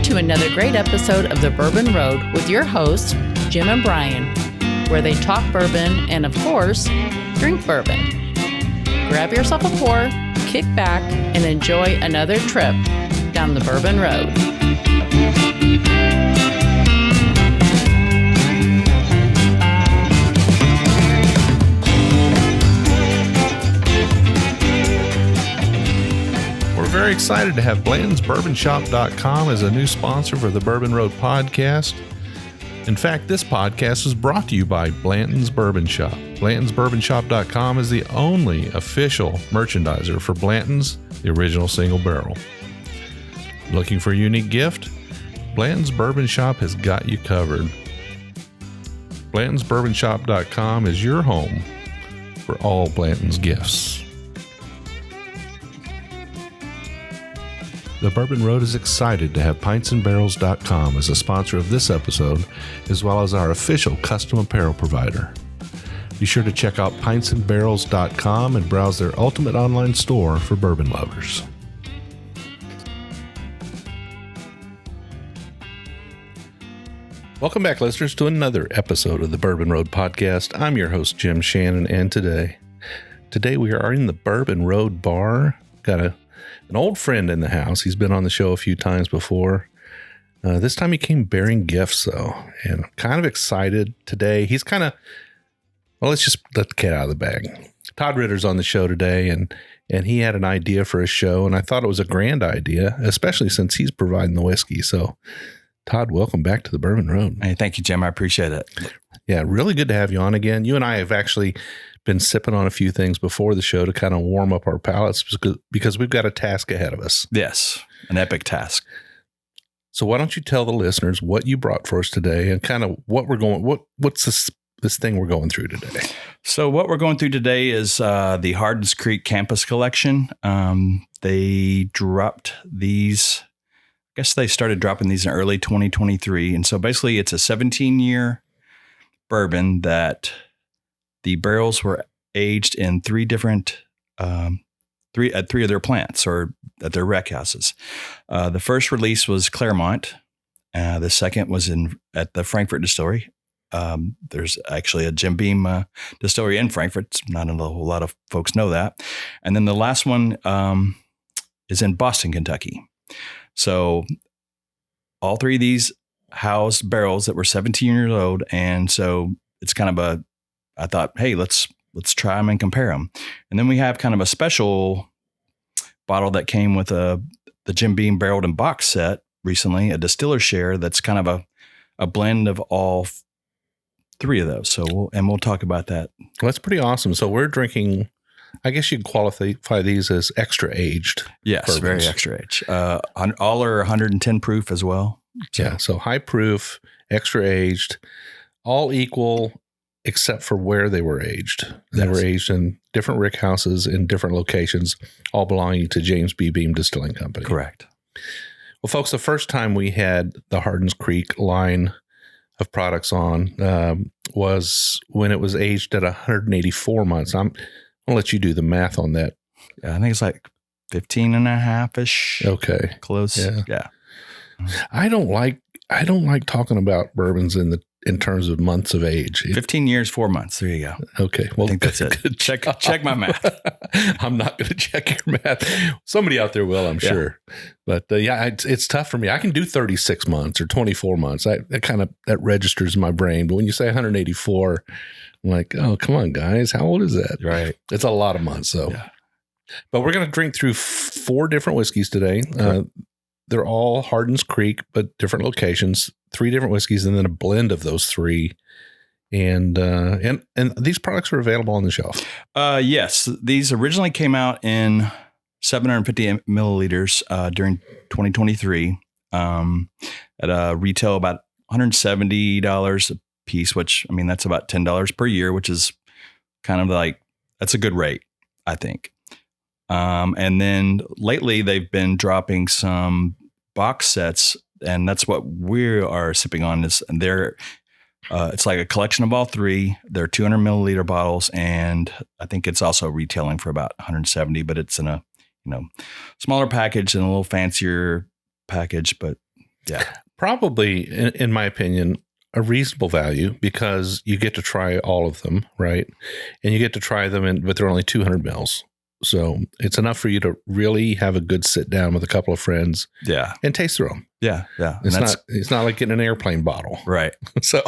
to another great episode of the Bourbon Road with your hosts, Jim and Brian, where they talk bourbon and, of course, drink bourbon. Grab yourself a pour, kick back, and enjoy another trip down the Bourbon Road. We're very excited to have Blanton'sBourbonShop.com as a new sponsor for the Bourbon Road podcast. In fact, this podcast is brought to you by Blanton's Bourbon Shop. Blanton'sBourbonShop.com is the only official merchandiser for Blanton's, the original single barrel. Looking for a unique gift? Blanton's Bourbon Shop has got you covered. Blanton'sBourbonShop.com is your home for all Blanton's gifts. The Bourbon Road is excited to have pintsandbarrels.com as a sponsor of this episode, as well as our official custom apparel provider. Be sure to check out pintsandbarrels.com and browse their ultimate online store for bourbon lovers. Welcome back, listeners, to another episode of the Bourbon Road podcast. I'm your host, Jim Shannon, and today we are in the Bourbon Road Bar. Got an old friend in the house. He's been on the show a few times before. This time he came bearing gifts, though, and I'm kind of excited today. He's kind of, well, let's just let the cat out of the bag. Todd Ritter's on the show today, and he had an idea for a show, and I thought it was a grand idea, especially since he's providing the whiskey. So, Todd, welcome back to the Bourbon Road. Hey, thank you, Jim. I appreciate it. Yeah, really good to have you on again. You and I have actually been sipping on a few things before the show to kind of warm up our palates because we've got a task ahead of us. Yes, an epic task. So why don't you tell the listeners what you brought for us today and kind of what we're going, what's this thing we're going through today? So what we're going through today is the Hardins Creek Campus Collection. They dropped these, I guess they started dropping these in early 2023. And so basically it's a 17-year bourbon that the barrels were aged in three of their plants or at their rec houses. The first release was Claremont. The second was at the Frankfurt distillery. There's actually a Jim Beam distillery in Frankfurt. Not a whole lot of folks know that. And then the last one is in Boston, Kentucky. So all three of these housed barrels that were 17 years old. And so it's kind of I thought, hey, let's try them and compare them. And then we have kind of a special bottle that came with the Jim Beam barreled and box set recently, a distiller share that's kind of a blend of all three of those. So we'll talk about that. Well, that's pretty awesome. So we're drinking, I guess you'd qualify these as extra aged. Yes, bourbons. Very extra aged. All are 110 proof as well. So high proof, extra aged, all equal, except for where they were aged. They were aged in different rick houses in different locations, all belonging to James B Beam Distilling Company. Correct. Well, folks, the first time we had the Hardins Creek line of products on was when it was aged at 184 months. I'm going to let you do the math on that. Yeah, I think it's like 15 and a half-ish. Okay. Close. Yeah. I don't like talking about bourbons in terms of months of age. 15 years, 4 months. There you go. Okay. Well, I think that's it. Check my math. I'm not going to check your math. Somebody out there will, I'm sure. But it's tough for me. I can do 36 months or 24 months. That registers in my brain. But when you say 184, I'm like, oh, come on, guys. How old is that? Right. It's a lot of months. So, But we're going to drink through 4 different whiskeys today. They're all Hardins Creek, but different locations, 3 different whiskeys, and then a blend of those 3. And these products are available on the shelf. Yes. These originally came out in 750 milliliters during 2023 at a retail about $170 a piece, which, I mean, that's about $10 per year, which is kind of like, that's a good rate, I think. And then lately they've been dropping some box sets, and that's what we are sipping on. And it's like a collection of all 3. They're 200 milliliter bottles, and I think it's also retailing for about 170, but it's in a smaller package and a little fancier package. But Yeah. Probably, in my opinion, a reasonable value because you get to try all of them, right? And you get to try them, but they're only 200 mils. So it's enough for you to really have a good sit down with a couple of friends. Yeah. And taste through them. Yeah. Yeah. It's not like getting an airplane bottle. Right. So,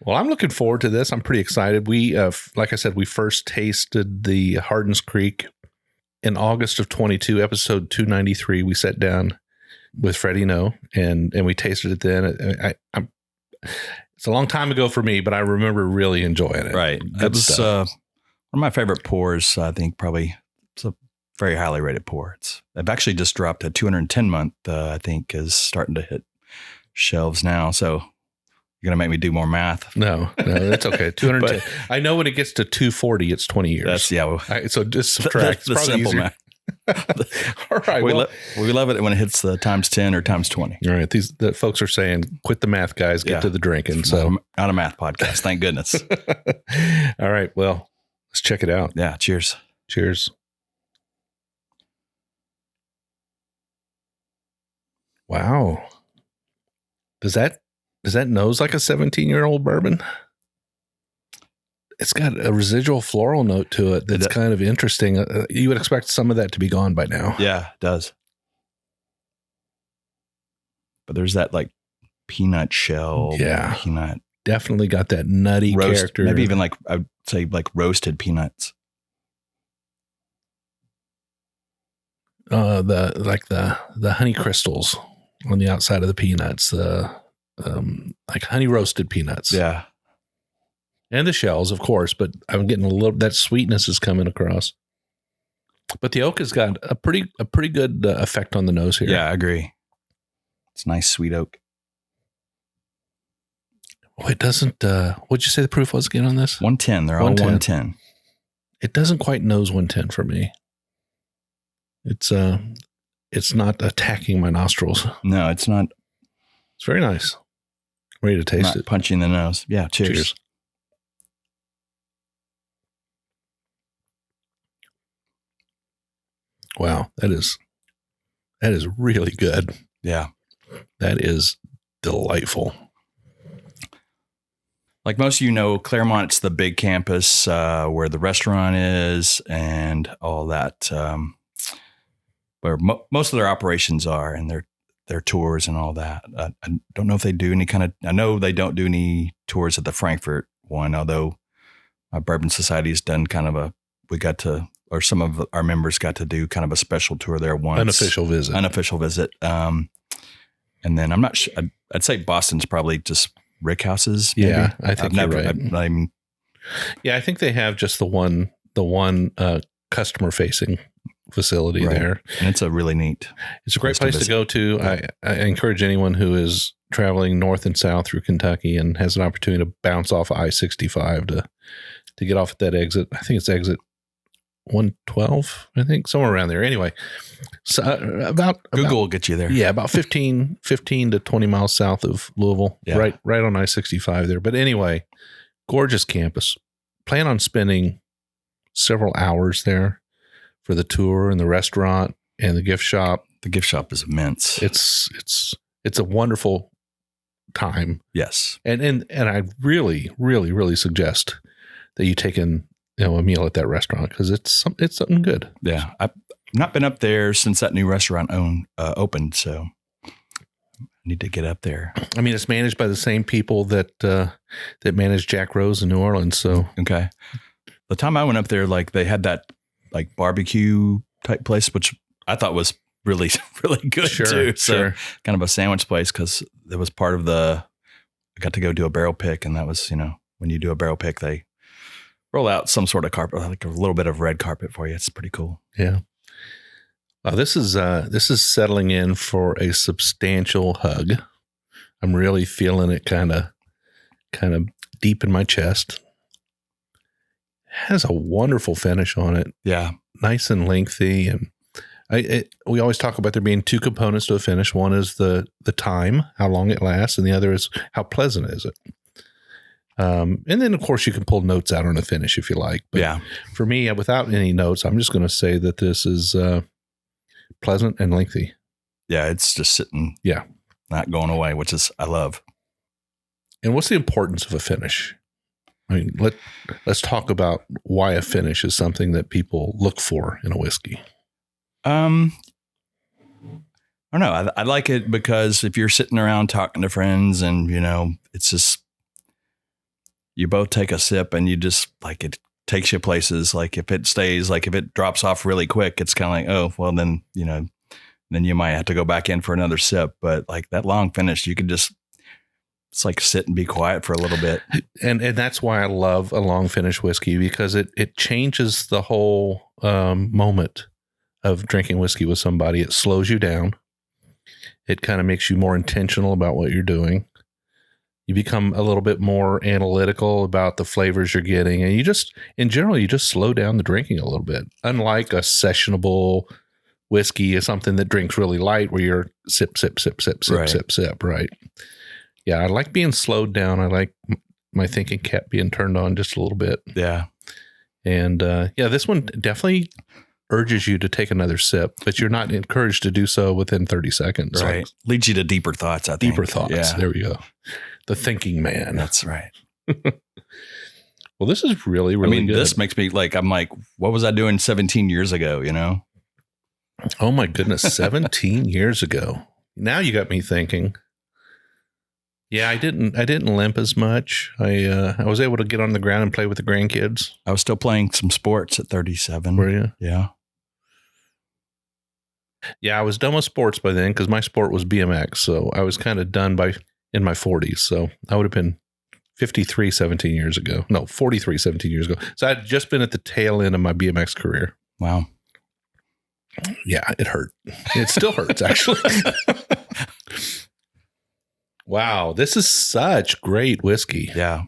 well, I'm looking forward to this. I'm pretty excited. We, like I said, we first tasted the Hardins Creek in August of 22, episode 293. We sat down with Freddie No and we tasted it then. It's a long time ago for me, but I remember really enjoying it. Right. That was one of my favorite pours. I think probably it's a very highly rated pour. I've actually just dropped a 210 month. I think is starting to hit shelves now. So you're gonna make me do more math. No, that's okay. 210. I know when it gets to 240, it's 20 years. That's well, so just subtract. That's the simple easier. math. All right. We love it when it hits the times 10 or times 20. All right. The folks are saying, quit the math, guys. Get to the drinking. So not a math podcast. Thank goodness. All right. Well, let's check it out. Yeah. Cheers. Cheers. Wow. Does that nose like a 17-year-old bourbon? It's got a residual floral note to it that's kind of interesting. You would expect some of that to be gone by now. Yeah, it does. But there's that like peanut shell. Yeah. Peanut. Definitely got that nutty character. Maybe even like, I would say like roasted peanuts. The honey crystals on the outside of the peanuts, like honey roasted peanuts. Yeah. And the shells, of course, but I'm getting that sweetness is coming across. But the oak has got a pretty good effect on the nose here. Yeah, I agree. It's nice sweet oak. Oh, it doesn't, what'd you say the proof was again on this? 110. They're all 110. It doesn't quite nose 110 for me. It's not attacking my nostrils. No, it's not. It's very nice. Ready to taste it. Punching the nose. Yeah. Cheers. Wow. That is really good. Yeah. That is delightful. Like most of you know, Claremont's the big campus where the restaurant is and all that, where most of their operations are and their tours and all that. I don't know if they do any I know they don't do any tours at the Frankfurt one, although my Bourbon Society has done some of our members got to do kind of a special tour there once. Unofficial visit. And then I'm not sure, I'd say Boston's probably just Rick Houses. Maybe. Yeah, I think you're right. I think they have just the one customer facing facility there. And it's a really neat. It's a great place to go to. Yeah. I encourage anyone who is traveling north and south through Kentucky and has an opportunity to bounce off I-65 to get off at that exit. I think it's exit 112, I think, somewhere around there. Anyway, so Google will get you there. Yeah, about 15 to 20 miles south of Louisville, right on I-65 there. But anyway, gorgeous campus. Plan on spending several hours there for the tour and the restaurant and the gift shop. The gift shop is immense. It's a wonderful time. Yes, and I really, really, really suggest that you take in a meal at that restaurant because it's something good. Yeah, I've not been up there since that new restaurant opened, so I need to get up there. I mean, it's managed by the same people that managed Jack Rose in New Orleans. So okay, the time I went up there, like they had that like barbecue type place, which I thought was really really good too. So kind of a sandwich place because it was part of I got to go do a barrel pick, and that was when you do a barrel pick they roll out some sort of carpet, like a little bit of red carpet for you. It's pretty cool. Yeah. This is settling in for a substantial hug. I'm really feeling it kind of deep in my chest. It has a wonderful finish on it. Yeah. Nice and lengthy. And we always talk about there being two components to a finish. One is the time, how long it lasts, and the other is how pleasant is it. And then, of course, you can pull notes out on a finish if you like. But for me, without any notes, I'm just going to say that this is pleasant and lengthy. Yeah, it's just sitting. Yeah. not going away, which is I love. And what's the importance of a finish? I mean, let's talk about why a finish is something that people look for in a whiskey. I don't know. I like it because if you're sitting around talking to friends and, it's just, you both take a sip and you just like, it takes you places. Like if it stays, like if it drops off really quick, it's kind of like, oh, well then, then you might have to go back in for another sip. But like that long finish, you can just, it's like sit and be quiet for a little bit. And that's why I love a long finish whiskey, because it changes the whole moment of drinking whiskey with somebody. It slows you down. It kind of makes you more intentional about what you're doing. You become a little bit more analytical about the flavors you're getting. And in general, you just slow down the drinking a little bit. Unlike a sessionable whiskey is something that drinks really light where you're sip, sip, sip, sip, sip, right. sip, right? Yeah, I like being slowed down. I like my thinking cap being turned on just a little bit. Yeah. And this one definitely urges you to take another sip, but you're not encouraged to do so within 30 seconds. Right. Like, leads you to deeper thoughts, I think. Deeper thoughts. Yeah. There we go. The thinking man. That's right. Well, this is really, really good. This makes me I'm like, what was I doing 17 years ago, Oh my goodness, 17 years ago. Now you got me thinking. Yeah, I didn't limp as much. I was able to get on the ground and play with the grandkids. I was still playing some sports at 37. Were you? Yeah. Yeah, I was done with sports by then because my sport was BMX. So I was kind of done in my 40s. So I would have been 53 17 years ago. No, 43 17 years ago. So I'd just been at the tail end of my BMX career. Wow. Yeah, it hurt. It still hurts, actually. Wow, this is such great whiskey. Yeah.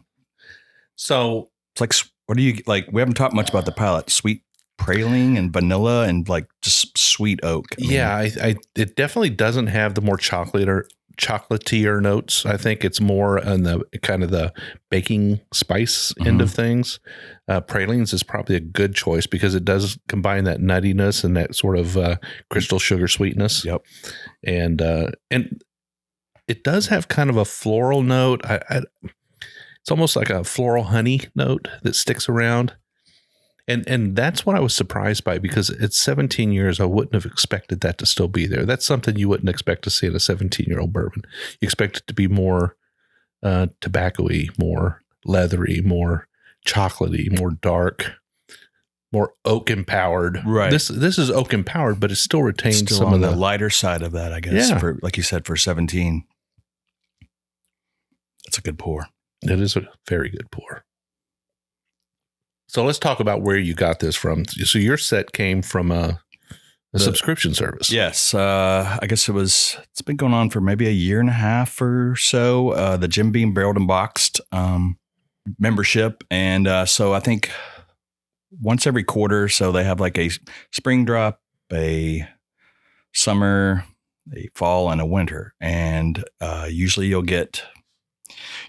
So it's like, what do you like? We haven't talked much about the palate. Sweet praline and vanilla and like just sweet oak. It definitely doesn't have the more chocolatier notes. I think it's more on the kind of the baking spice end of things. Pralines is probably a good choice because it does combine that nuttiness and that sort of crystal sugar sweetness. Yep. And it does have kind of a floral note. It's almost like a floral honey note that sticks around. And that's what I was surprised by, because at 17 years, I wouldn't have expected that to still be there. That's something you wouldn't expect to see in a 17-year-old bourbon. You expect it to be more tobacco-y, more leathery, more chocolatey, more dark, more oak empowered. Right. This is oak empowered, but it still retains still some on of the lighter side of that, I guess. Yeah. For, like you said, for 17. That's a good pour. It is a very good pour. So let's talk about where you got this from. So your set came from a subscription service. Yes. I guess it's been going on for maybe a year and a half or so. The Jim Beam Barreled and Boxed membership. And so I think once every quarter, so they have like a spring drop, a summer, a fall, and a winter. And usually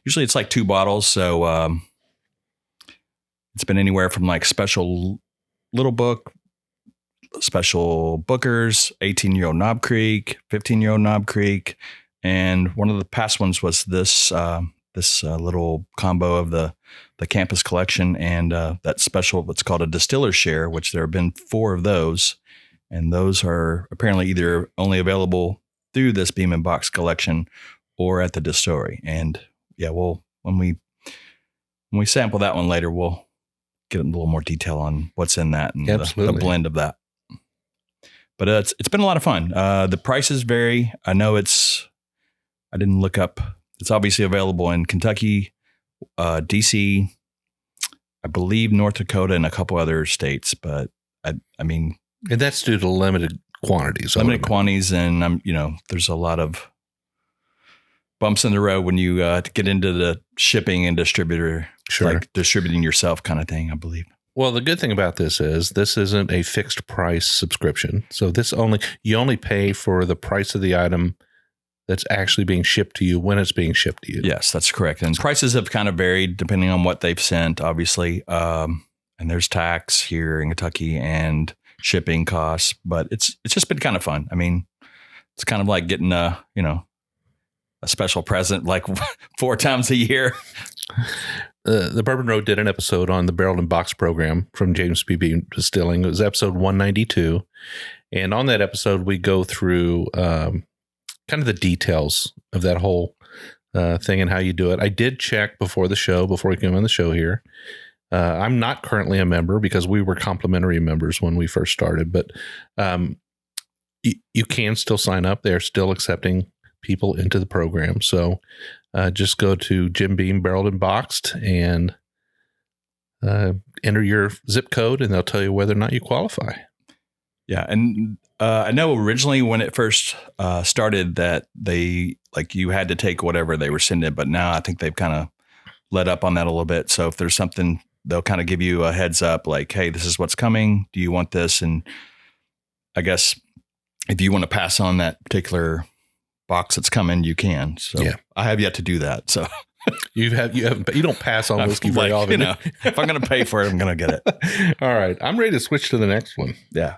it's like 2 bottles. So it's been anywhere from like special little book, special bookers, 18-year-old Knob Creek, 15-year-old Knob Creek. And one of the past ones was this little combo of the campus collection and that special, what's called a distiller's share, which there have been 4 of those. And those are apparently either only available through this Beam and Box collection or at the distillery. And yeah, when we sample that one later, we'll get a little more detail on what's in that and the blend of that. But it's been a lot of fun. The prices vary. I know I didn't look up. It's obviously available in Kentucky, DC, I believe North Dakota, and a couple other states. But I mean, and that's due to limited quantities. Limited quantities, and there's a lot of bumps in the road when you get into the shipping and distributor, like distributing yourself kind of thing, I believe. Well, the good thing about this is this isn't a fixed price subscription. So you only pay for the price of the item that's actually being shipped to you when it's being shipped to you. Yes, that's correct. And prices have kind of varied depending on what they've sent, obviously. And there's tax here in Kentucky and shipping costs, but it's just been kind of fun. I mean, it's kind of like getting a special present like 4 times a year. The Bourbon Road did an episode on the Barrel and Box program from James B Beam Distilling. It was episode 192. And on that episode, we go through kind of the details of that whole thing and how you do it. I did check before we came on the show here. I'm not currently a member because we were complimentary members when we first started, but you can still sign up. They're still accepting people into the program. So just go to Jim Beam Barreled and Boxed and enter your zip code, and they'll tell you whether or not you qualify. Yeah. And I know originally when it first started that you had to take whatever they were sending, but now I think they've kind of let up on that a little bit. So if there's something, they'll kind of give you a heads up like, hey, this is what's coming. Do you want this? And I guess if you want to pass on that particular box that's coming, you can. So yeah. I have yet to do that. So you don't pass on whiskey very often. If I'm going to pay for it, I'm going to get it. All right. I'm ready to switch to the next one. Yeah.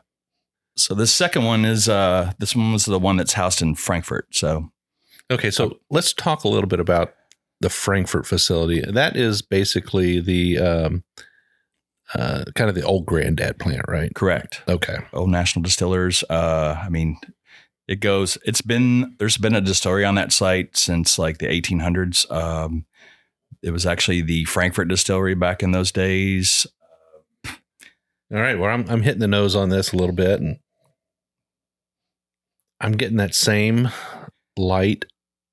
So the second one is, this one was the one that's housed in Frankfurt. So, okay. So let's talk a little bit about the Frankfurt facility. That is basically the, kind of the old granddad plant, right? Correct. Okay. Old National Distillers. I mean, there's been a distillery on that site since like the 1800s. It was actually the Frankfurt distillery back in those days. All right. Well, I'm hitting the nose on this a little bit, and I'm getting that same light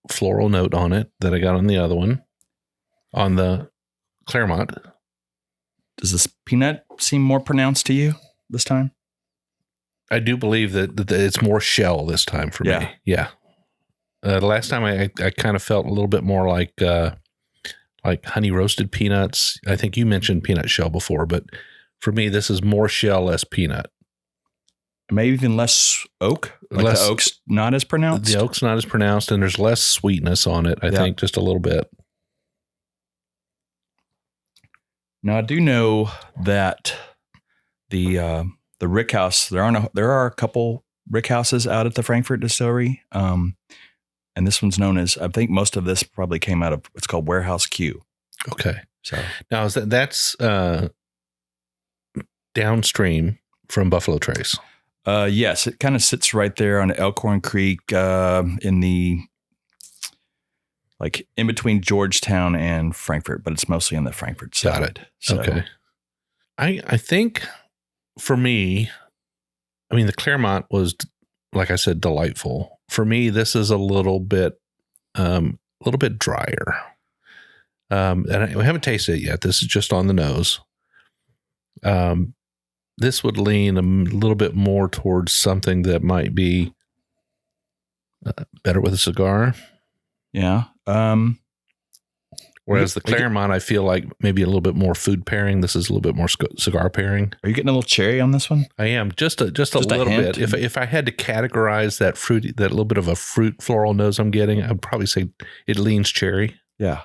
floral note on it that I got on the other one, on the Claremont. Does this peanut seem more pronounced to you this time? I do believe that it's more shell this time for me. Yeah. The last time I kind of felt a little bit more like honey roasted peanuts. I think you mentioned peanut shell before, but for me, this is more shell, less peanut. Maybe even less oak. The oak's not as pronounced. The oak's not as pronounced, and there's less sweetness on it. I think just a little bit. Now I do know that the rick house, there are a couple rick houses out at the Frankfurt distillery. And this one's known as, I think most of this probably came out of what's called Warehouse Q. Okay. So now that's downstream from Buffalo Trace. Yes, it kind of sits right there on Elkhorn Creek, in the, like in between Georgetown and Frankfurt, but it's mostly on the Frankfurt side. Got it. So, okay. I think for me, I mean, the Claremont was, like I said, delightful. For me, this is a little bit drier. And we haven't tasted it yet. This is just on the nose. This would lean a little bit more towards something that might be better with a cigar. Yeah. Whereas the Claremont, I feel like maybe a little bit more food pairing. This is a little bit more cigar pairing. Are you getting a little cherry on this one? I am, just a little bit. If I had to categorize that fruity, that little bit of a fruit floral nose I'm getting, I'd probably say it leans cherry. Yeah.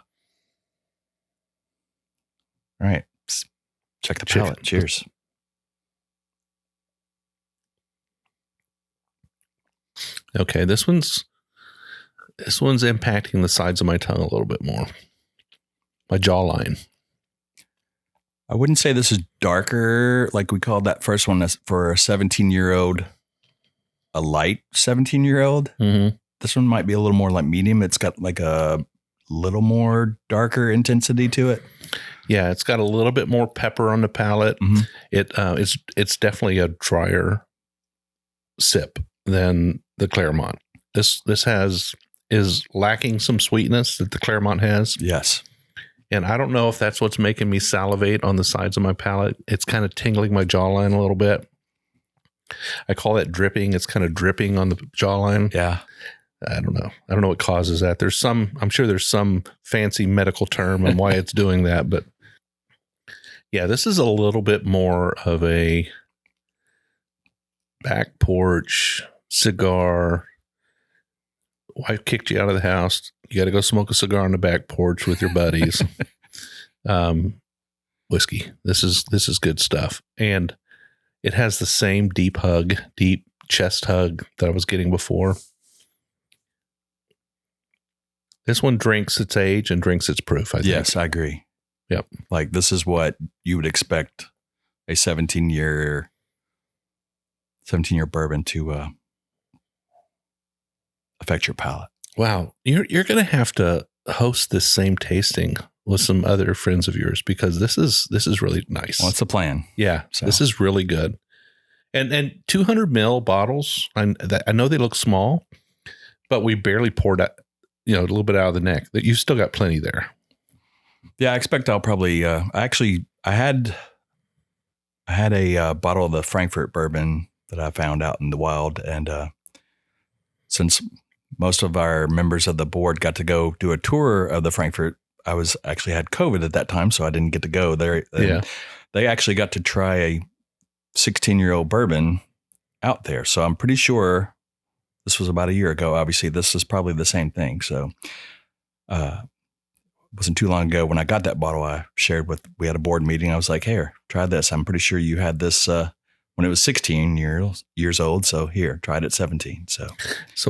All right. Check the palate. Cheers. Okay, this one's impacting the sides of my tongue a little bit more. My jawline. I wouldn't say this is darker, like we called that first one for a 17-year-old, a light 17-year-old. Mm-hmm. This one might be a little more like medium. It's got like a little more darker intensity to it. Yeah, it's got a little bit more pepper on the palate. Mm-hmm. It's definitely a drier sip than the Claremont. This is lacking some sweetness that the Claremont has. Yes. And I don't know if that's what's making me salivate on the sides of my palate. It's kind of tingling my jawline a little bit. I call that dripping. It's kind of dripping on the jawline. Yeah. I don't know. I don't know what causes that. I'm sure there's some fancy medical term on why it's doing that, but yeah, this is a little bit more of a back porch cigar. Wife kicked you out of the house. You got to go smoke a cigar on the back porch with your buddies. Whiskey. This is good stuff. And it has the same deep chest hug that I was getting before. This one drinks its age and drinks its proof, I think. Yes, I agree. Yep. Like this is what you would expect a 17-year bourbon to affect your palate. Wow. You're going to have to host this same tasting with some other friends of yours because this is really nice. Well, that's the plan. Yeah. So. This is really good. And 200 ml bottles, I know they look small, but we barely poured out, a little bit out of the neck. That you still got plenty there. Yeah, I expect I'll probably. I had a bottle of the Frankfurt bourbon that I found out in the wild, and since most of our members of the board got to go do a tour of the Frankfurt, I was actually had COVID at that time, so I didn't get to go there. Yeah, they actually got to try a 16-year-old bourbon out there, so I'm pretty sure. This was about a year ago. Obviously, this is probably the same thing. So, wasn't too long ago when I got that bottle. I shared we had a board meeting. I was like, "Here, try this. I'm pretty sure you had this when it was 16 years old. So here, try it at 17." So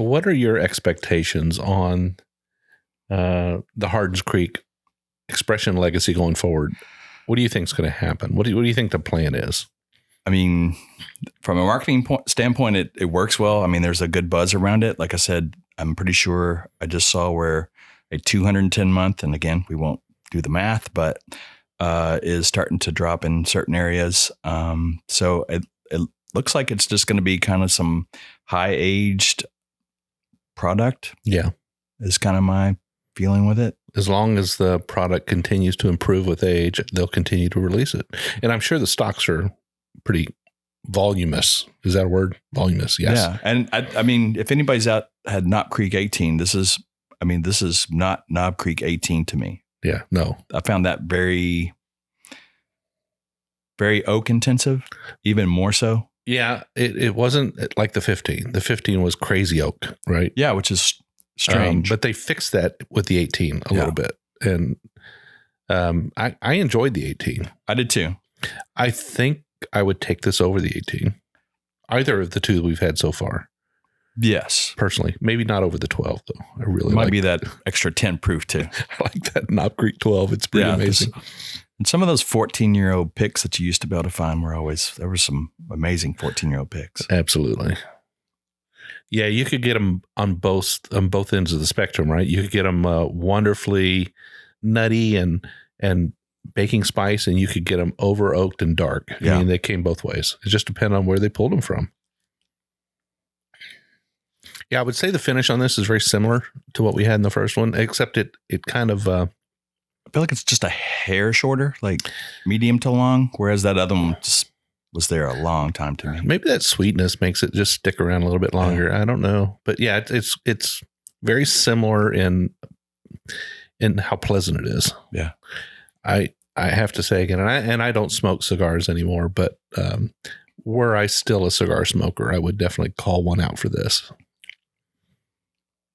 what are your expectations on the Hardins Creek expression legacy going forward? What do you think is going to happen? What do you think the plan is? I mean, from a marketing standpoint, it works well. I mean, there's a good buzz around it. Like I said, I'm pretty sure I just saw where a 210 month, and again, we won't do the math, but is starting to drop in certain areas. So it looks like it's just going to be kind of some high aged product. Yeah. Is kind of my feeling with it. As long as the product continues to improve with age, they'll continue to release it. And I'm sure the stocks are pretty voluminous. Is that a word? Voluminous. Yes. Yeah. And I mean, if anybody's had Knob Creek 18, this is not Knob Creek 18 to me. Yeah. No. I found that very, very oak intensive, even more so. Yeah. It wasn't like the 15. The 15 was crazy oak, right? Yeah. Which is strange. But they fixed that with the 18 a little bit. And I enjoyed the 18. I did too. I think I would take this over the 18. Either of the two that we've had so far. Yes. Personally. Maybe not over the 12, though. I really might be that extra 10 proof too. I like that Knob Creek 12. It's pretty amazing. And some of those 14-year-old picks that you used to be able to find there were some amazing 14-year-old picks. Absolutely. Yeah, you could get them on both ends of the spectrum, right? You could get them wonderfully nutty and baking spice, and you could get them over oaked and dark. Yeah. I mean, they came both ways. It just depends on where they pulled them from. Yeah, I would say the finish on this is very similar to what we had in the first one, except it kind of... I feel like it's just a hair shorter, like medium to long, whereas that other one just was there a long time to me. Maybe that sweetness makes it just stick around a little bit longer. Yeah. I don't know. But yeah, it's very similar in how pleasant it is. Yeah. I have to say again, and I don't smoke cigars anymore, but were I still a cigar smoker, I would definitely call one out for this.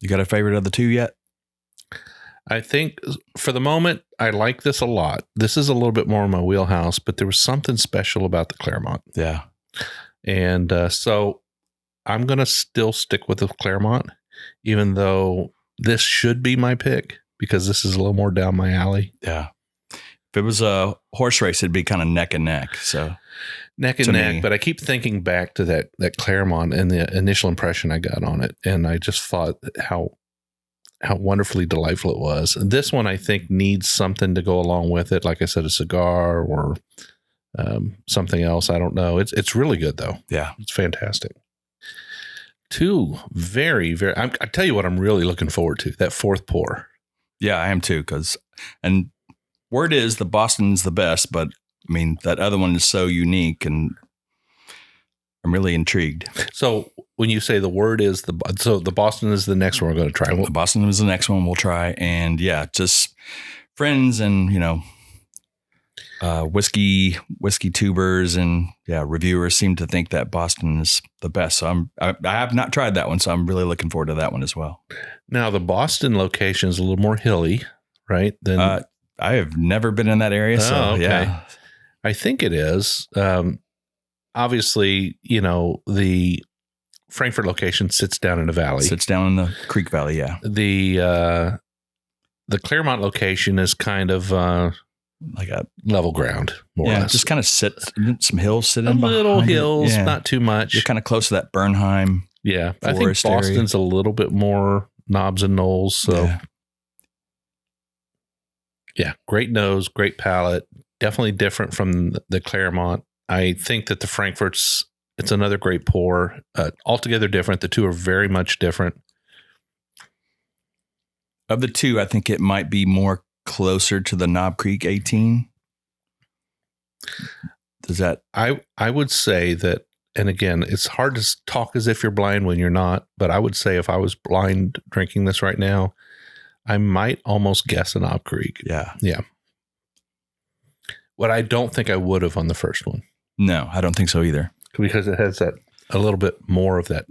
You got a favorite of the two yet? I think for the moment, I like this a lot. This is a little bit more in my wheelhouse, but there was something special about the Claremont. Yeah. And so I'm going to still stick with the Claremont, even though this should be my pick because this is a little more down my alley. Yeah. If it was a horse race, it'd be kind of neck and neck. So neck and neck. But I keep thinking back to that Claremont and the initial impression I got on it. And I just thought how wonderfully delightful it was. And this one, I think, needs something to go along with it. Like I said, a cigar or something else. I don't know. It's really good, though. Yeah. It's fantastic. Two very, very... I tell you what I'm really looking forward to, that fourth pour. Yeah, I am too. And word is the Boston's the best, but I mean, that other one is so unique and I'm really intrigued. So when you say the word is the Boston is the next one we're going to try. The Boston is the next one we'll try. And yeah, just friends and, whiskey tubers and reviewers seem to think that Boston is the best. So I have not tried that one. So I'm really looking forward to that one as well. Now the Boston location is a little more hilly, right? I have never been in that area. So okay. Yeah, I think it is. Obviously, the Frankfurt location sits down in a valley. Sits down in the Creek Valley, yeah. The the Claremont location is kind of like a level ground, more or less. Just kind of some hills sitting behind little hills, it. not too much. You're kind of close to that Bernheim. Yeah, I think Boston's a little bit more knobs and knolls. So, yeah, great nose, great palate. Definitely different from the Claremont. I think that the Frankfurt's, it's another great pour. Altogether different. The two are very much different. Of the two, I think it might be more closer to the Knob Creek 18. Does that? I would say that, and again, it's hard to talk as if you're blind when you're not, but I would say if I was blind drinking this right now, I might almost guess a Knob Creek. Yeah. Yeah. What I don't think I would have on the first one. No, I don't think so either. Because it has that a little bit more of that.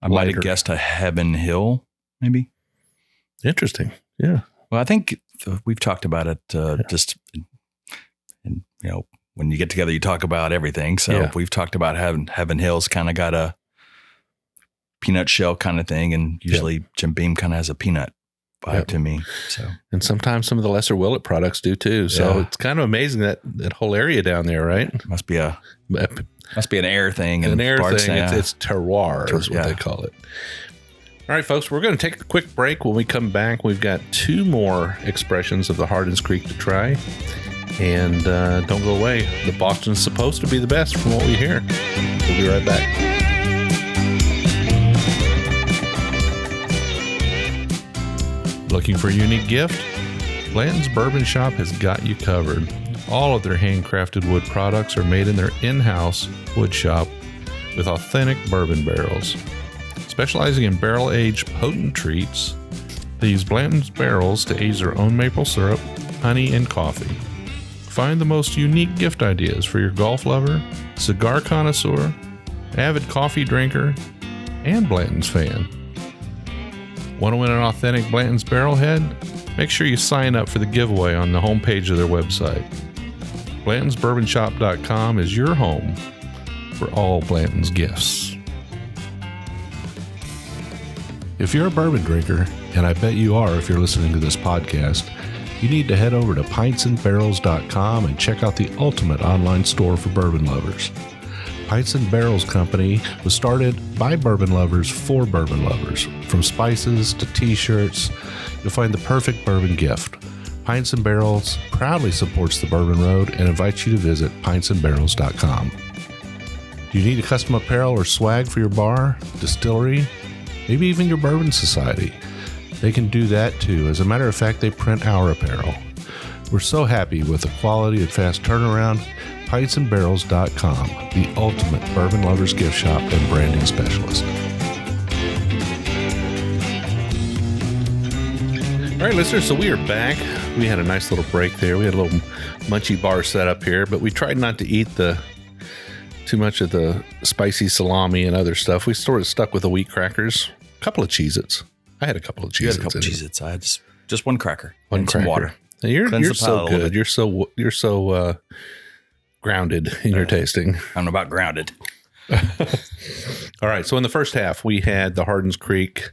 I might have guessed a Heaven Hill, maybe. Interesting. Yeah. Well, I think we've talked about it just, and when you get together, you talk about everything. So we've talked about Heaven Hill's kind of got a peanut shell kind of thing, and usually Jim Beam kind of has a peanut vibe to me. So, and sometimes some of the lesser Willet products do too. So it's kind of amazing that whole area down there, right? Must be an air thing. An air thing. It's terroir is what they call it. All right, folks, we're going to take a quick break. When we come back, we've got 2 more expressions of the Hardins Creek to try. And don't go away. The Boston's supposed to be the best from what we hear. We'll be right back. Looking for a unique gift? Blanton's Bourbon Shop has got you covered. All of their handcrafted wood products are made in their in-house wood shop with authentic bourbon barrels. Specializing in barrel-aged potent treats, they use Blanton's barrels to age their own maple syrup, honey, and coffee. Find the most unique gift ideas for your golf lover, cigar connoisseur, avid coffee drinker, and Blanton's fan. Want to win an authentic Blanton's Barrelhead? Make sure you sign up for the giveaway on the homepage of their website. BlantonsBourbonShop.com is your home for all Blanton's gifts. If you're a bourbon drinker, and I bet you are if you're listening to this podcast, you need to head over to pintsandbarrels.com and check out the ultimate online store for bourbon lovers. Pints and Barrels Company was started by bourbon lovers for bourbon lovers. From spices to t-shirts, you'll find the perfect bourbon gift. Pints and Barrels proudly supports the Bourbon Road and invites you to visit pintsandbarrels.com. Do you need a custom apparel or swag for your bar, distillery, maybe even your bourbon society? They can do that too. As a matter of fact, they print our apparel. We're so happy with the quality and fast turnaround. PintsandBarrels.com, the ultimate bourbon lovers gift shop and branding specialist. All right, listeners, so we are back. We had a nice little break there. We had a little munchie bar set up here, but we tried not to eat too much of the spicy salami and other stuff. We sort of stuck with the wheat crackers, a couple of Cheez-Its. I had a couple of Cheez-Its. You had a couple of Cheez-Its. I had just one cracker. One and cracker. Some water. Now you're so good. You're so grounded in your tasting. I'm about grounded. All right. So in the first half, we had the Hardins Creek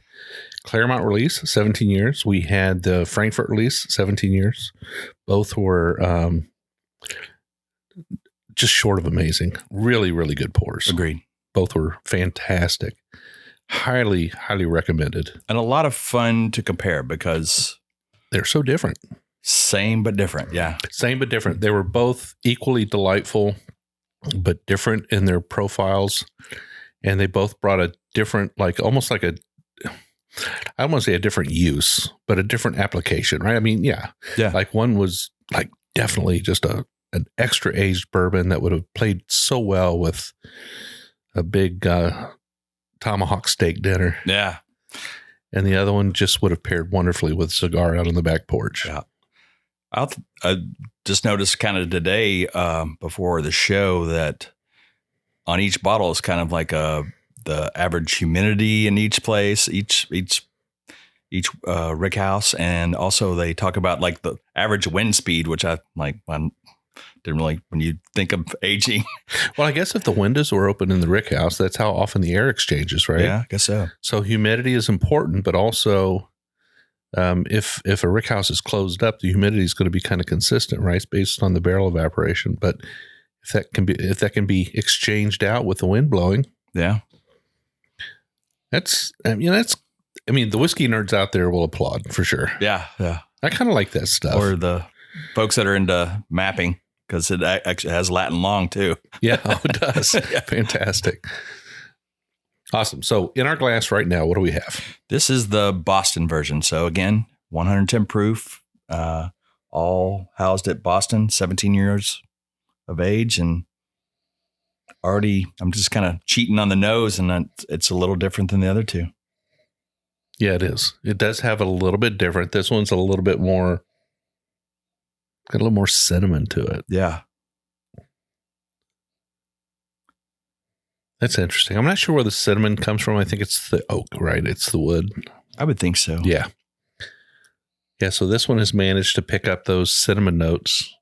Claremont release, 17 years. We had the Frankfurt release, 17 years. Both were just short of amazing. Really, really good pours. Agreed. Both were fantastic. Highly, highly recommended. And a lot of fun to compare because they're so different. Same but different. Yeah. Same but different. They were both equally delightful, but different in their profiles. And they both brought a different, I don't want to say a different use, but a different application, right? I mean, yeah. Like one was like definitely just an extra aged bourbon that would have played so well with a big tomahawk steak dinner. Yeah. And the other one just would have paired wonderfully with cigar out on the back porch. Yeah. I just noticed kind of today before the show that on each bottle is kind of like the average humidity in each place, each rick house, and also they talk about like the average wind speed, which I didn't really when you think of aging. Well, I guess if the windows were open in the rick house, that's how often the air exchanges, right? Yeah, I guess so. So humidity is important, but also If a rick house is closed up, the humidity is going to be kind of consistent, right? It's based on the barrel evaporation. But if that can be exchanged out with the wind blowing, yeah, the whiskey nerds out there will applaud for sure. Yeah. I kind of like that stuff. Or the folks that are into mapping, because it actually has Latin long too. Yeah, it does. Yeah. Fantastic. Awesome. So in our glass right now, what do we have? This is the Boston version. So again, 110 proof, all housed at Boston, 17 years of age. And already I'm just kind of cheating on the nose, and it's a little different than the other two. Yeah, it is. It does have a little bit different. This one's a little bit more, got a little more cinnamon to it. Yeah. That's interesting. I'm not sure where the cinnamon comes from. I think it's the oak, right? It's the wood. I would think so. Yeah. Yeah. So this one has managed to pick up those cinnamon notes.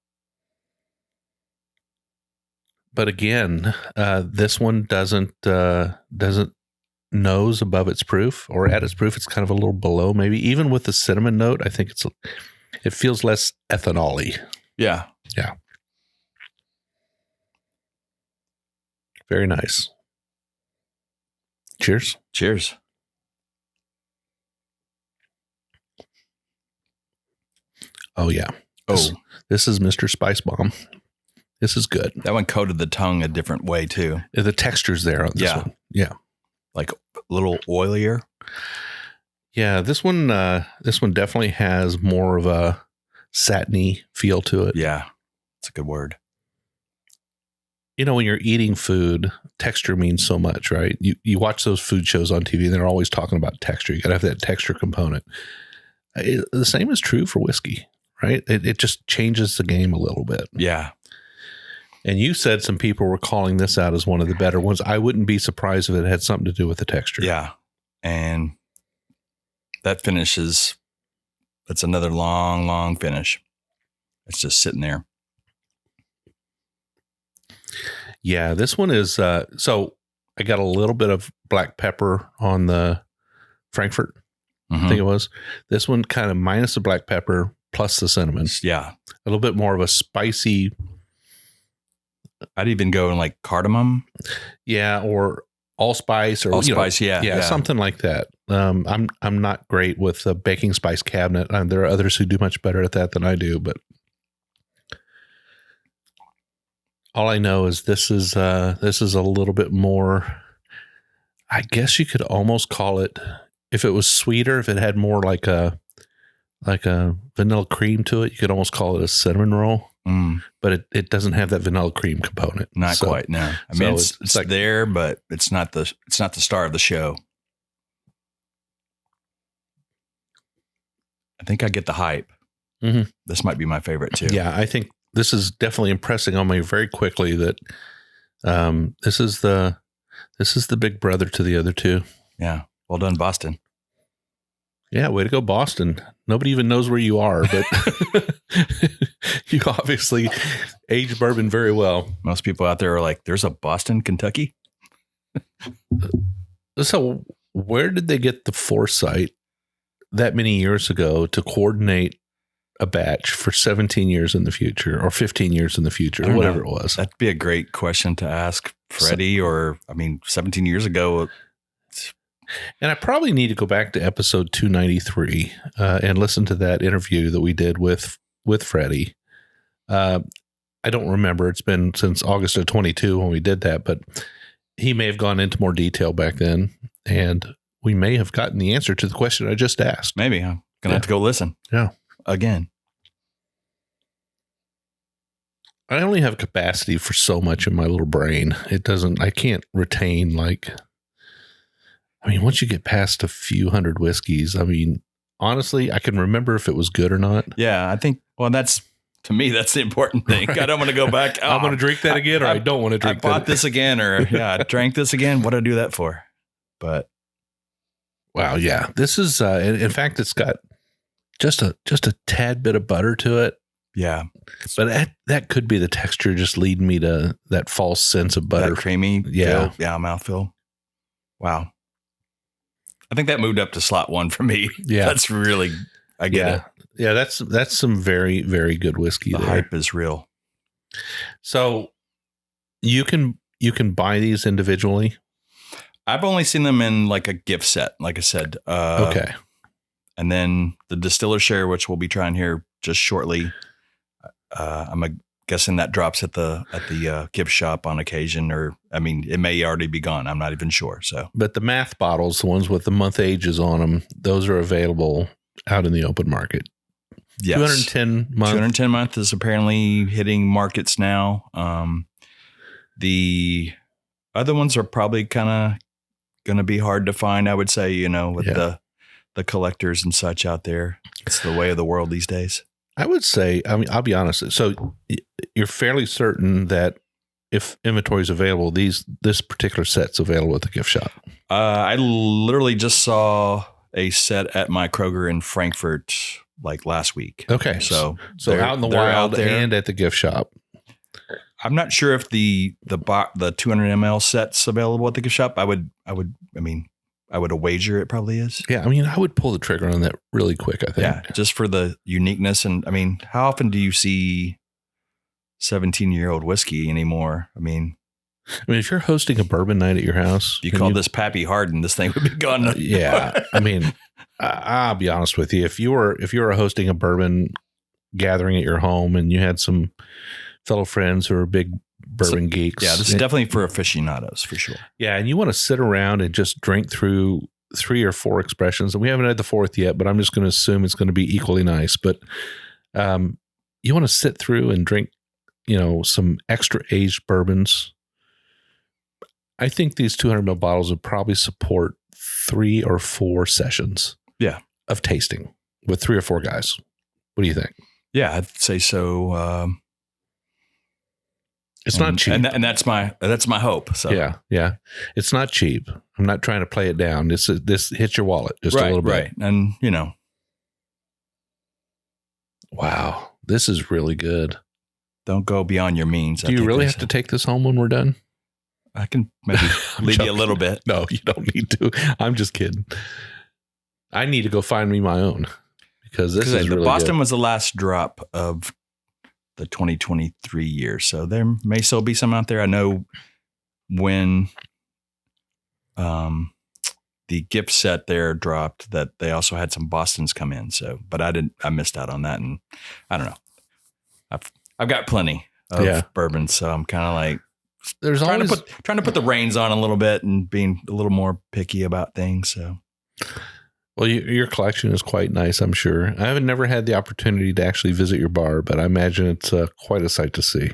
But again, this one doesn't nose above its proof, or at its proof. It's kind of a little below, maybe. Even with the cinnamon note, I think it feels less ethanol-y. Yeah. Yeah. Very nice. Cheers. Cheers. Oh, yeah. This is Mr. Spice Bomb. This is good. That one coated the tongue a different way too. The texture's there on this one. Yeah. Like a little oilier. Yeah. This one definitely has more of a satiny feel to it. Yeah. It's a good word. You know, when you're eating food, texture means so much, right? You watch those food shows on TV and they're always talking about texture. You got to have that texture component. The same is true for whiskey, right? It just changes the game a little bit. Yeah. And you said some people were calling this out as one of the better ones. I wouldn't be surprised if it had something to do with the texture. Yeah. And that finishes, that's another long, long finish. It's just sitting there. Yeah, this one is, so I got a little bit of black pepper on the Frankfurt, I think it was. This one kind of minus the black pepper plus the cinnamon. Yeah. A little bit more of a spicy. I'd even go in like cardamom. Yeah, or allspice or allspice, yeah, something like that. I'm not great with the baking spice cabinet. There are others who do much better at that than I do, but all I know is this is a little bit more. I guess you could almost call it, if it was sweeter, if it had more like a vanilla cream to it, you could almost call it a cinnamon roll. But it doesn't have that vanilla cream component. Not quite. No, I mean it's like there, but it's not the star of the show. I think I get the hype. Mm-hmm. This might be my favorite too. Yeah, I think this is definitely impressing on me very quickly that this is the big brother to the other two. Yeah. Well done, Boston. Yeah, way to go, Boston. Nobody even knows where you are, but you obviously age bourbon very well. Most people out there are like, there's a Boston, Kentucky. So where did they get the foresight that many years ago to coordinate a batch for 17 years in the future or 15 years in the future or whatever it was? That'd be a great question to ask Freddie, 17 years ago. And I probably need to go back to episode 293 and listen to that interview that we did with Freddie. I don't remember. It's been since August of 22 when we did that, but he may have gone into more detail back then, and we may have gotten the answer to the question I just asked. Maybe I'm going to have to go listen. Yeah. Again. I only have capacity for so much in my little brain. I can't retain once you get past a few hundred whiskeys, honestly, I can remember if it was good or not. Yeah, I think, to me, that's the important thing. Right. I don't want to go back. I'm going to drink that again, or I don't want to drink that. I bought this again, or I drank this again. What did I do that for? But. Wow, yeah. This is, in fact, it's got just a tad bit of butter to it. Yeah. But that could be the texture just leading me to that false sense of butter. That creamy. Yeah. Mouthfeel. Wow. I think that moved up to slot 1 for me. Yeah. That's really I get it. Yeah, that's some very, very good whiskey. The there. hype is real. So you can buy these individually. I've only seen them in like a gift set, like I said. Okay. And then the distiller share, which we'll be trying here just shortly. I'm guessing that drops at the gift shop on occasion, or I mean, it may already be gone. I'm not even sure. So, but the math bottles, the ones with the month ages on them, those are available out in the open market. yes, 210 month is apparently hitting markets now. The other ones are probably kind of going to be hard to find, I would say, with the collectors and such out there. It's the way of the world these days. I would say, I mean, I'll be honest. So you're fairly certain that if inventory is available, this particular set's available at the gift shop. I literally just saw a set at my Kroger in Frankfurt like last week. Okay. So out in the wild and at the gift shop. I'm not sure if the 200 ml set's available at the gift shop. I would wager it probably is. Yeah. I mean, I would pull the trigger on that really quick, I think. Yeah. Just for the uniqueness. And I mean, how often do you see 17-year-old whiskey anymore? I mean, if you're hosting a bourbon night at your house, you call this Pappy Hardin, this thing would be gone. Yeah. I mean, I'll be honest with you. If you were hosting a bourbon gathering at your home and you had some fellow friends who are big bourbon geeks. Yeah, this is definitely for aficionados for sure. Yeah, and you want to sit around and just drink through 3 or 4 expressions. And we haven't had the 4th yet, but I'm just going to assume it's going to be equally nice. But you want to sit through and drink, some extra aged bourbons. I think these 200 ml bottles would probably support 3 or 4 sessions. Yeah, of tasting with 3 or 4 guys. What do you think? Yeah, I'd say so. It's not cheap, and that's my hope. So yeah, it's not cheap. I'm not trying to play it down. This hits your wallet just a little bit, right? And wow, this is really good. Don't go beyond your means. Do you really have to take this home when we're done? I can maybe leave you a little bit. No, you don't need to. I'm just kidding. I need to go find me my own because this is really Boston good. was the last drop of the 2023 year. So there may still be some out there. I know when the gift set there dropped that they also had some Bostons come in. So, but I missed out on that. And I don't know. I've got plenty of bourbon. So I'm kind of like, there's trying always to put the reins on a little bit and being a little more picky about things. So, well, your collection is quite nice, I'm sure. I haven't never had the opportunity to actually visit your bar, but I imagine it's quite a sight to see.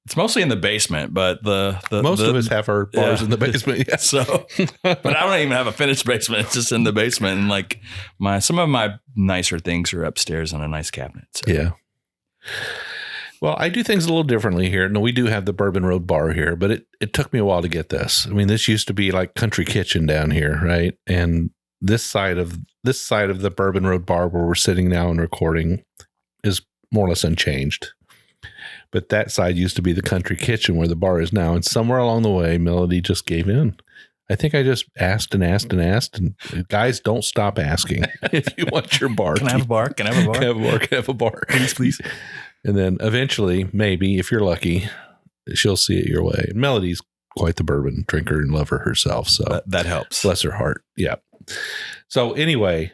It's mostly in the basement, but most of us have our bars in the basement. Yeah. So, but I don't even have a finished basement. It's just in the basement, and like some of my nicer things are upstairs on a nice cabinet. So. Yeah. Well, I do things a little differently here. No, we do have the Bourbon Road Bar here, but it took me a while to get this. I mean, this used to be like Country Kitchen down here, right? And this side of the Bourbon Road Bar where we're sitting now and recording is more or less unchanged. But that side used to be the Country Kitchen where the bar is now. And somewhere along the way, Melody just gave in. I think I just asked and asked and asked. And guys, don't stop asking if you want your bar. Can I have a bar? Can I have a bar? Can I have a bar? Can I have a bar? Please. And then eventually, maybe, if you're lucky, she'll see it your way. And Melody's quite the bourbon drinker and lover herself. So that helps. Bless her heart. Yeah. So anyway,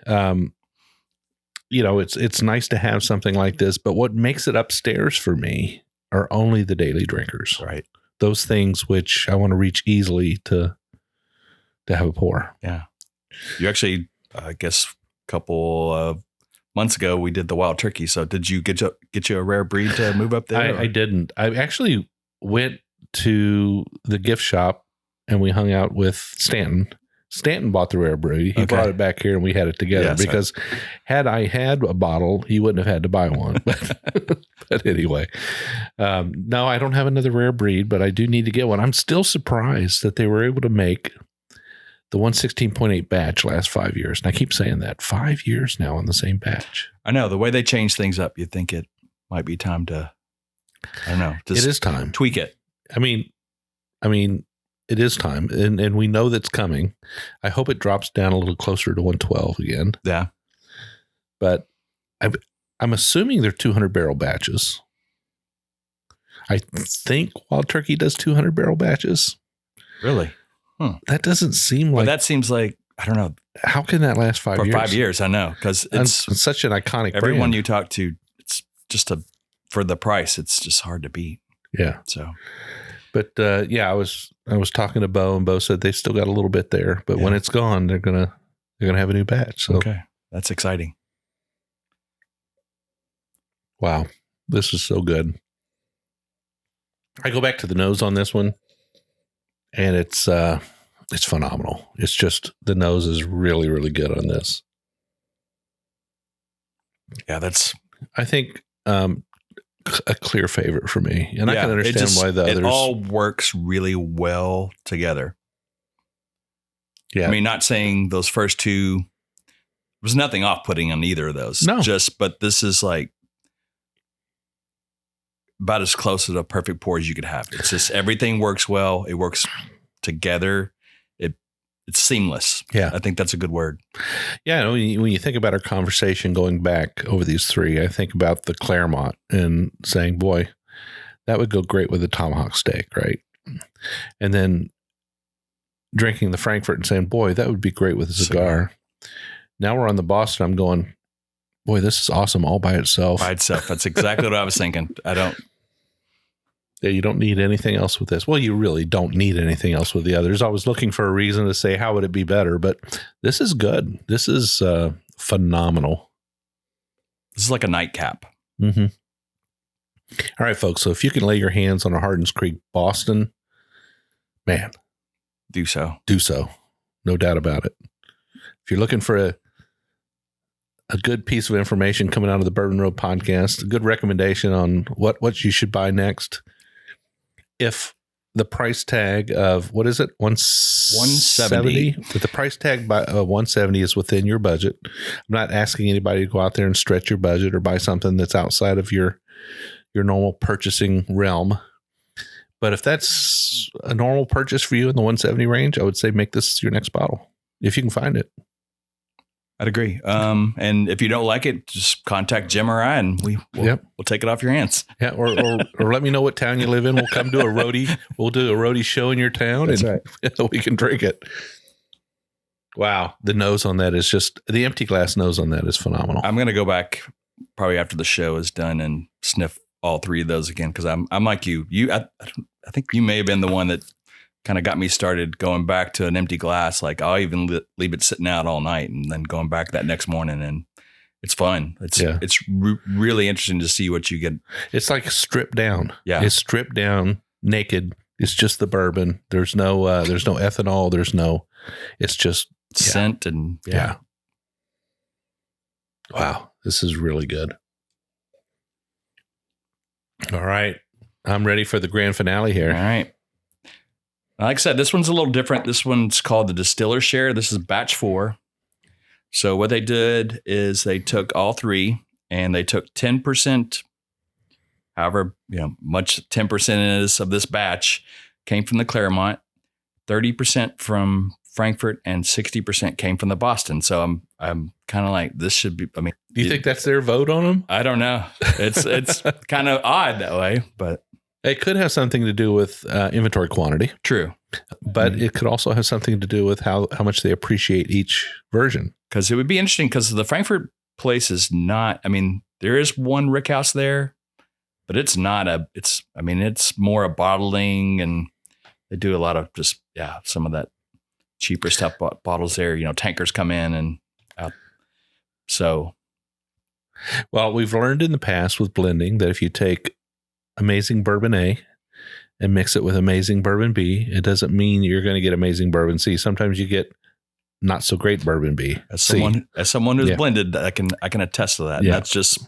it's nice to have something like this. But what makes it upstairs for me are only the daily drinkers. Right. Those things which I want to reach easily to have a pour. Yeah. You actually, I guess, a couple of months ago, we did the wild turkey. So did you get you a rare breed to move up there? I didn't. I actually went to the gift shop and we hung out with Stanton. Stanton bought the rare breed. He brought it back here and we had it together because had I had a bottle, he wouldn't have had to buy one. But anyway, no, I don't have another rare breed, but I do need to get one. I'm still surprised that they were able to make the 116.8 batch last 5 years. And I keep saying that 5 years now on the same batch. I know the way they change things up, you think it might be time to, I don't know. Just it is time. Tweak it. I mean, it is time, and we know that's coming. I hope it drops down a little closer to 112 again. Yeah. But I'm assuming they're 200 barrel batches. I think Wild Turkey does 200 barrel batches. Really? That doesn't seem like. Well, that seems like, I don't know. How can that last 5 years? For 5 years, I know. Because it's such an iconic everyone brand. you talk to, it's just for the price, it's just hard to beat. Yeah. So. But I was talking to Bo, and Bo said they still got a little bit there, but when it's gone, they're gonna have a new batch. So okay, that's exciting. Wow, this is so good. I go back to the nose on this one, and it's phenomenal. It's just the nose is really, really good on this. Yeah, that's I think a clear favorite for me, and I can understand why the others. It all works really well together. Yeah, I mean, not saying those first two. There's nothing off-putting on either of those. No, but this is like about as close to the perfect pour as you could have. It's just everything works well. It works together. It's seamless. Yeah. I think that's a good word. Yeah. When you think about our conversation going back over these three, I think about the Claremont and saying, boy, that would go great with a tomahawk steak, right? And then drinking the Frankfurt and saying, boy, that would be great with a cigar. Now we're on the Boston. I'm going, boy, this is awesome all by itself. By itself. That's exactly what I was thinking. Yeah, you don't need anything else with this. Well, you really don't need anything else with the others. I was looking for a reason to say, how would it be better? But this is good. This is phenomenal. This is like a nightcap. Mm-hmm. All right, folks. So if you can lay your hands on a Hardins Creek Boston, man. Do so. Do so. No doubt about it. If you're looking for a good piece of information coming out of the Bourbon Road podcast, a good recommendation on what you should buy next. If the price tag of, what is it? 170. If the price tag by 170 is within your budget, I'm not asking anybody to go out there and stretch your budget or buy something that's outside of your normal purchasing realm. But if that's a normal purchase for you in the 170 range, I would say make this your next bottle if you can find it. I'd agree. And if you don't like it, just contact Jim or I, and we'll take it off your hands. Yeah, or let me know what town you live in. We'll come to a roadie. We'll do a roadie show in your town, That's and right. We can drink it. Wow, the nose on that is just the empty glass nose on that is phenomenal. I'm gonna go back probably after the show is done and sniff all three of those again because I'm like you. I think you may have been the one that kind of got me started going back to an empty glass. Like I'll even leave it sitting out all night and then going back that next morning, and it's fun. It's really interesting to see what you get. It's like stripped down. Yeah. It's stripped down naked. It's just the bourbon. There's no ethanol. It's just scent and yeah. Wow. This is really good. All right. I'm ready for the grand finale here. All right. Like I said, this one's a little different. This one's called the Distiller Share. This is batch 4. So what they did is they took all three and they took 10%, however, much 10% is of this batch came from the Claremont, 30% from Frankfurt, and 60% came from the Boston. So I'm kind of like, this should be, do you think that's their vote on them? I don't know. It's kind of odd that way, but it could have something to do with inventory quantity. True. But it could also have something to do with how much they appreciate each version. Because it would be interesting because the Frankfurt place is not, there is one rick house there, but it's not it's more a bottling, and they do a lot of just, some of that cheaper stuff bottles there, tankers come in and out. So. Well, we've learned in the past with blending that if you take amazing bourbon A and mix it with amazing bourbon B, it doesn't mean you're going to get amazing bourbon C. Sometimes you get not so great bourbon B. As someone who's blended, I can attest to that. Yeah. That's just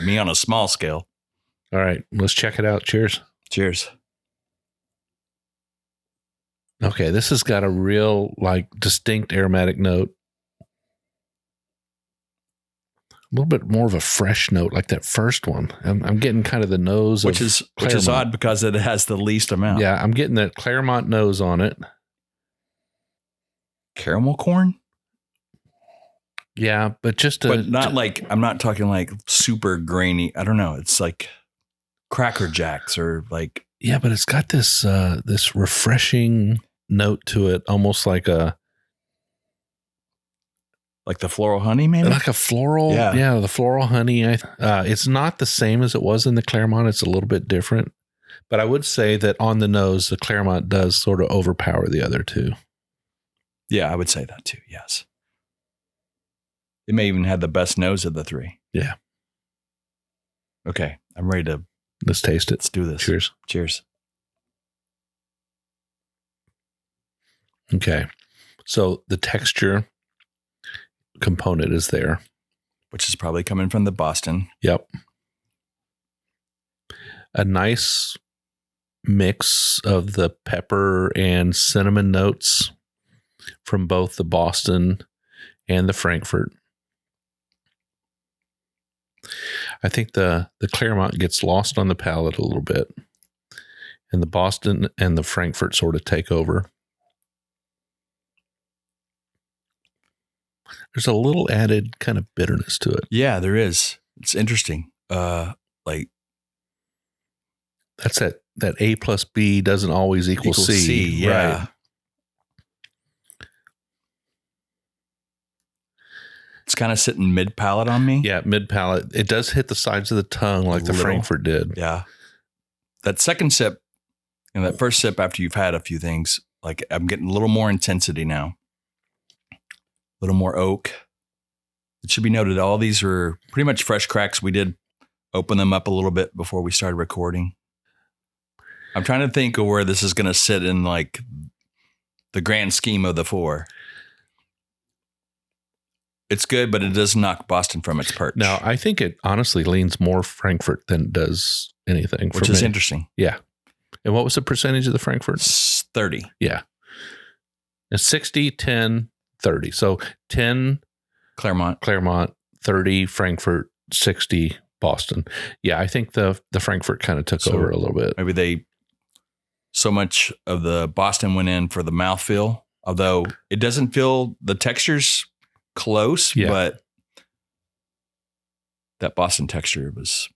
me on a small scale. All right, let's check it out. Cheers. Cheers. Okay, this has got a real distinct aromatic note. little bit more of a fresh note, like that first one. I'm getting kind of the nose, which is odd because it has the least amount. Yeah, I'm getting that Claremont nose on it. Caramel corn. Yeah, but not like, I'm not talking like super grainy. I don't know. It's like Cracker Jacks or like. Yeah, but it's got this this refreshing note to it, almost like the floral honey, maybe? Like a floral. Yeah, the floral honey. It's not the same as it was in the Claremont. It's a little bit different. But I would say that on the nose, the Claremont does sort of overpower the other two. Yeah, I would say that too, yes. It may even have the best nose of the three. Yeah. Okay, I'm ready to... Let's taste it. Let's do this. Cheers. Cheers. Okay. So the texture component is there. Which is probably coming from the Boston. Yep. A nice mix of the pepper and cinnamon notes from both the Boston and the Frankfurt. I think the Claremont gets lost on the palate a little bit, and the Boston and the Frankfurt sort of take over. There's a little added kind of bitterness to it. Yeah, there is. It's interesting. Like that's that A plus B doesn't always equal C. Yeah. Right. It's kind of sitting mid palate on me. Yeah, mid palate. It does hit the sides of the tongue like the Frankfurt did. Yeah. That second sip and that first sip after you've had a few things, like I'm getting a little more intensity now. A little more oak. It should be noted, all these are pretty much fresh cracks. We did open them up a little bit before we started recording. I'm trying to think of where this is going to sit in like the grand scheme of the four. It's good, but it does knock Boston from its perch. No, I think it honestly leans more Frankfurt than it does anything. Which is interesting. Yeah. And what was the percentage of the Frankfurt? 30. Yeah. It's 60, 10, 30. So 10 Claremont, 30 Frankfurt, 60 Boston. Yeah, I think the Frankfurt kind of took over a little bit. Maybe so much of the Boston went in for the mouthfeel, although it doesn't feel the texture's close, but that Boston texture was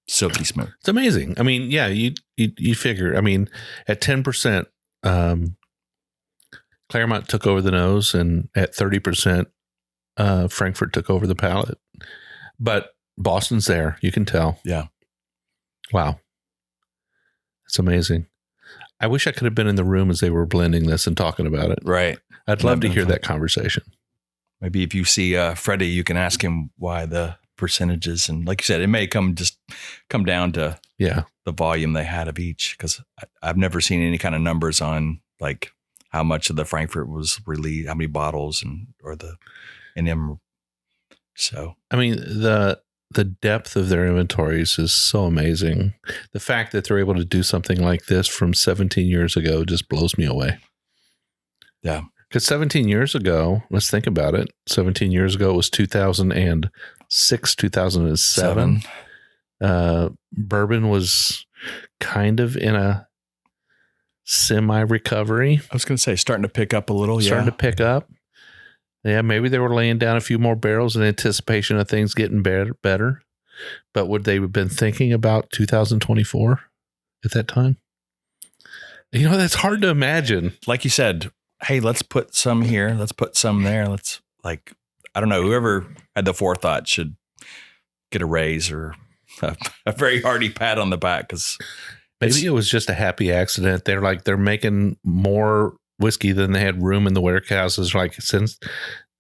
silky smooth. It's amazing. I mean, yeah, you figure, I mean, at 10%, Claremont took over the nose, and at 30%, Frankfurt took over the palate. But Boston's there. You can tell. Yeah. Wow. It's amazing. I wish I could have been in the room as they were blending this and talking about it. Right. I'd love to hear that conversation. Maybe if you see Freddie, you can ask him why the percentages. And like you said, it may come down to the volume they had of each, because I've never seen any kind of numbers on like how much of the Frankfurt was released, how many bottles or the NM. So, I mean, the depth of their inventories is so amazing. The fact that they're able to do something like this from 17 years ago just blows me away. Yeah. Because 17 years ago, let's think about it. 17 years ago, it was 2006, 2007. Bourbon was kind of in a semi-recovery. I was going to say, starting to pick up a little. Starting to pick up. Yeah, maybe they were laying down a few more barrels in anticipation of things getting better. But would they have been thinking about 2024 at that time? You know, that's hard to imagine. Like you said, hey, let's put some here. Let's put some there. Let's I don't know, whoever had the forethought should get a raise or a very hearty pat on the back. Because maybe it was just a happy accident. They're making more whiskey than they had room in the warehouses. Like, since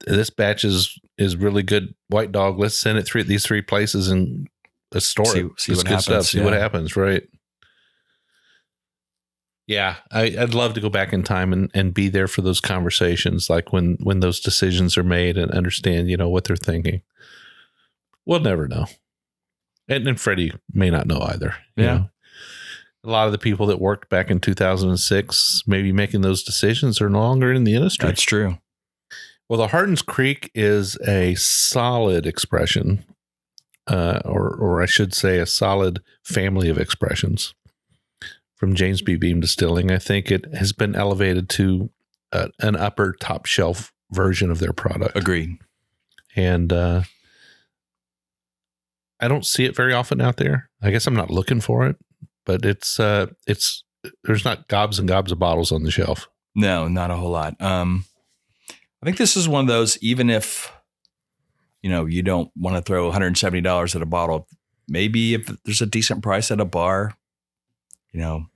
this batch is really good White Dog, let's send it through these three places and store it. See what happens. See what happens, right? Yeah, I'd love to go back in time and be there for those conversations, like when those decisions are made, and understand, what they're thinking. We'll never know. And Freddie may not know either. Yeah. A lot of the people that worked back in 2006, maybe making those decisions, are no longer in the industry. That's true. Well, the Hardins Creek is a solid expression, or I should say a solid family of expressions from James B Beam Distilling. I think it has been elevated to an upper top shelf version of their product. Agreed. And I don't see it very often out there. I guess I'm not looking for it, but it's there's not gobs and gobs of bottles on the shelf. No, not a whole lot. I think this is one of those, even if, you don't want to throw $170 at a bottle, maybe if there's a decent price at a bar, you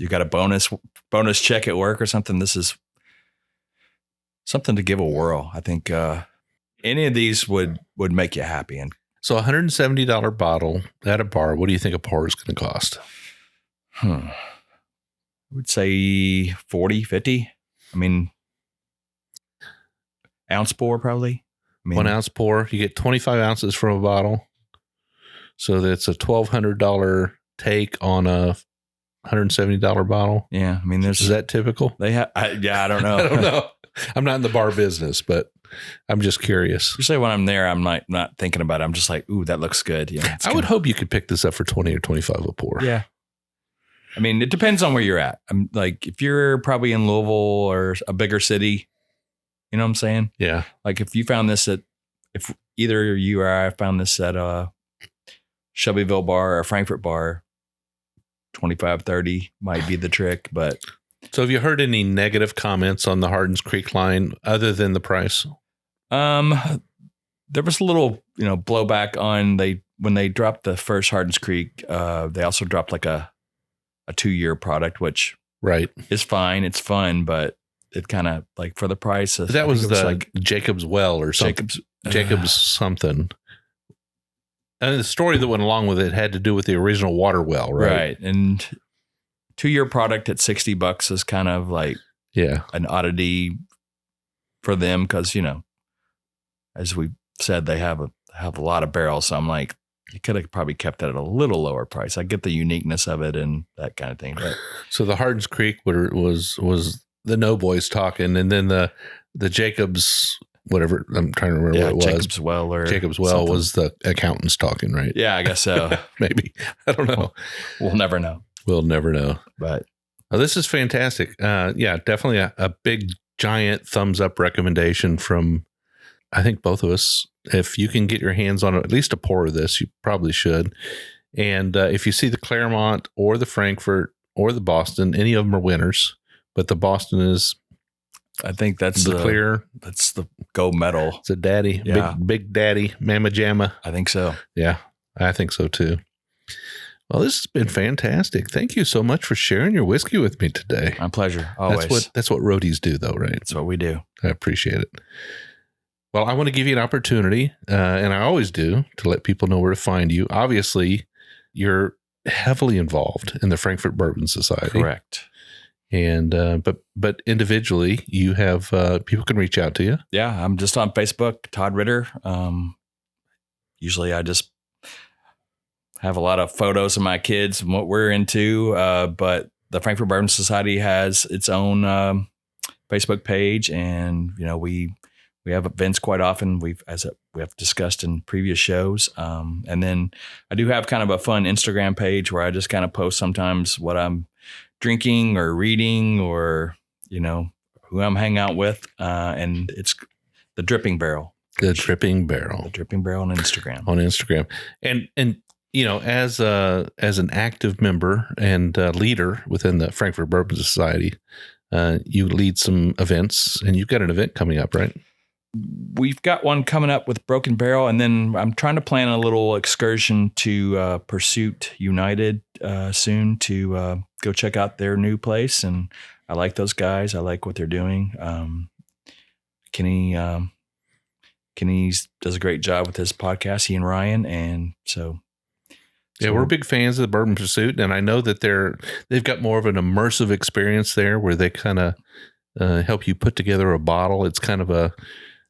got a bonus check at work or something. This is something to give a whirl. I think any of these would make you happy. And so $170 bottle at a bar, what do you think a pour is going to cost? I would say 40, 50. I mean, ounce pour probably. 1 ounce pour. You get 25 ounces from a bottle. So that's a $1,200 take on a $170 bottle. Yeah. I mean, is that typical? I don't know. I don't know. I'm not in the bar business, but I'm just curious. Usually when I'm there, I'm like not thinking about it. I'm just like, ooh, that looks good. I would hope you could pick this up for 20 or 25 a pour. Yeah. I mean, it depends on where you're at. I'm like, if you're probably in Louisville or a bigger city, you know what I'm saying? Yeah. Like if you found this if either you or I found this at a Shelbyville bar or a Frankfurt bar, 25, 30 might be the trick. But so have you heard any negative comments on the Hardins Creek line other than the price? There was a little, blowback on when they dropped the first Hardins Creek, they also dropped like a 2-year product, which right is fine. It's fun, but it kind of like for the price. That was like Jacob's Well or something. Jacob's something. And the story that went along with it had to do with the original water well, right? Right. And 2-year product at $60 is kind of like an oddity for them because, as we said, they have a lot of barrels. So I'm like, you could have probably kept that at a little lower price. I get the uniqueness of it and that kind of thing. But so the Hardins Creek was the No Boys talking, and then the Jacobs, whatever, I'm trying to remember what it was. Jacob's Well something. Was the accountants talking, right? Yeah, I guess so. Maybe. I don't know. We'll never know. We'll never know. But this is fantastic. Definitely a big giant thumbs up recommendation from, I think, both of us. If you can get your hands on at least a pour of this, you probably should. And if you see the Claremont or the Frankfurt or the Boston, any of them are winners. But the Boston is, I think that's the clear. That's the gold medal. It's a daddy, big daddy, mamma jamma. I think so. Yeah, I think so too. Well, this has been fantastic. Thank you so much for sharing your whiskey with me today. My pleasure. Always. That's what roadies do, though, right? That's what we do. I appreciate it. Well, I want to give you an opportunity, and I always do, to let people know where to find you. Obviously, you're heavily involved in the Frankfurt Bourbon Society. Correct. And but individually, you have people can reach out to you. Yeah, I'm just on Facebook, Todd Ritter. Usually, I just have a lot of photos of my kids and what we're into. But the Frankfurt Bourbon Society has its own Facebook page, and we have events quite often. We have discussed in previous shows, and then I do have kind of a fun Instagram page where I just kind of post sometimes what I'm drinking or reading or, who I'm hanging out with. And it's the Dripping Barrel. The Dripping Barrel. The Dripping Barrel on Instagram. On Instagram. And as an active member and leader within the Frankfurt Bourbon Society, you lead some events, and you've got an event coming up, right? We've got one coming up with Broken Barrel, and then I'm trying to plan a little excursion to Pursuit United soon to go check out their new place. And I like those guys. I like what they're doing. Kenny does a great job with his podcast, he and Ryan. And so we're big fans of the Bourbon Pursuit, and I know that they've got more of an immersive experience there where they kind of help you put together a bottle. It's kind of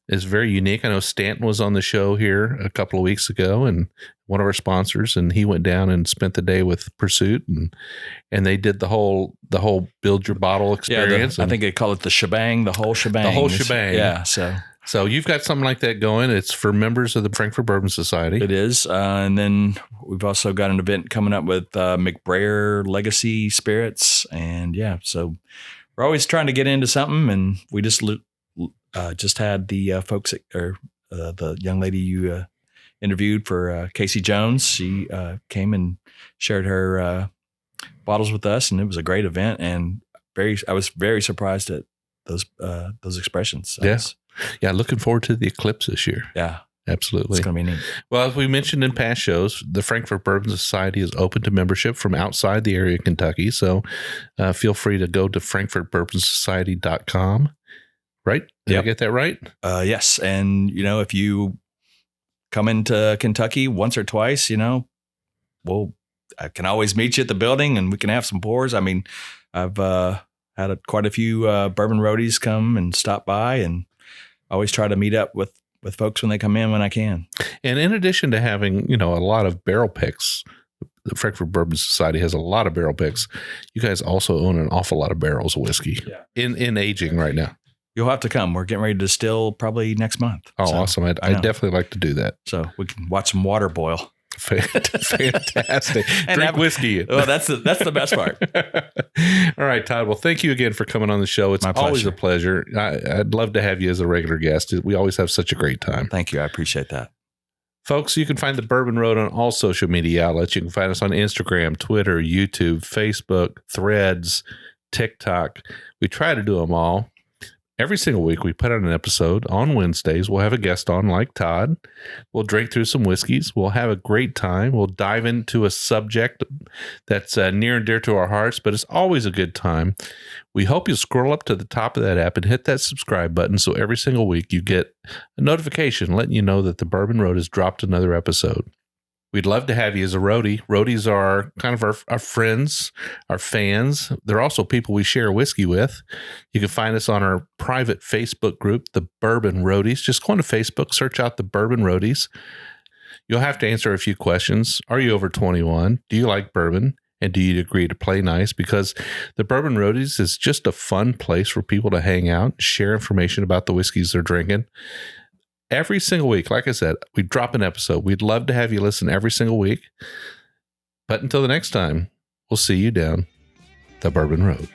is very unique. I know Stanton was on the show here a couple of weeks ago, and one of our sponsors, and he went down and spent the day with Pursuit, and they did the whole build your bottle experience. I think they call it the shebang, the whole shebang. The whole shebang. Yeah. So you've got something like that going. It's for members of the Frankfurt Bourbon Society. It is. And then we've also got an event coming up with McBrayer Legacy Spirits. And so we're always trying to get into something. And we just had the folks, the young lady you interviewed for Casey Jones. She came and shared her bottles with us, and it was a great event. And I was very surprised at those expressions. Yeah, looking forward to the eclipse this year. Yeah, absolutely. It's going to be neat. Well, as we mentioned in past shows, the Frankfurt Bourbon Society is open to membership from outside the area of Kentucky. So feel free to go to frankfurtbourbonsociety.com. Right? Did I get that right? Yes. And, if you come into Kentucky once or twice, I can always meet you at the building and we can have some pours. I mean, I've had quite a few bourbon roadies come and stop by, and always try to meet up with folks when they come in when I can. And in addition to having, a lot of barrel picks, the Frankfurt Bourbon Society has a lot of barrel picks. You guys also own an awful lot of barrels of whiskey in aging right now. You'll have to come. We're getting ready to distill probably next month. Oh, awesome. I'd definitely like to do that. So we can watch some water boil. Fantastic. Drink whiskey. Well, that's the best part. All right, Todd. Well, thank you again for coming on the show. It's always a pleasure. I'd love to have you as a regular guest. We always have such a great time. Thank you. I appreciate that. Folks, you can find the Bourbon Road on all social media outlets. You can find us on Instagram, Twitter, YouTube, Facebook, Threads, TikTok. We try to do them all. Every single week, we put out an episode on Wednesdays. We'll have a guest on like Todd. We'll drink through some whiskeys. We'll have a great time. We'll dive into a subject that's near and dear to our hearts, but it's always a good time. We hope you'll scroll up to the top of that app and hit that subscribe button so every single week you get a notification letting you know that the Bourbon Road has dropped another episode. We'd love to have you as a roadie. Roadies are kind of our friends, our fans. They're also people we share whiskey with. You can find us on our private Facebook group, the Bourbon Roadies. Just go on to Facebook, search out the Bourbon Roadies. You'll have to answer a few questions. Are you over 21? Do you like bourbon? And do you agree to play nice? Because the Bourbon Roadies is just a fun place for people to hang out, share information about the whiskeys they're drinking. Every single week, like I said, we drop an episode. We'd love to have you listen every single week. But until the next time, we'll see you down the Bourbon Road.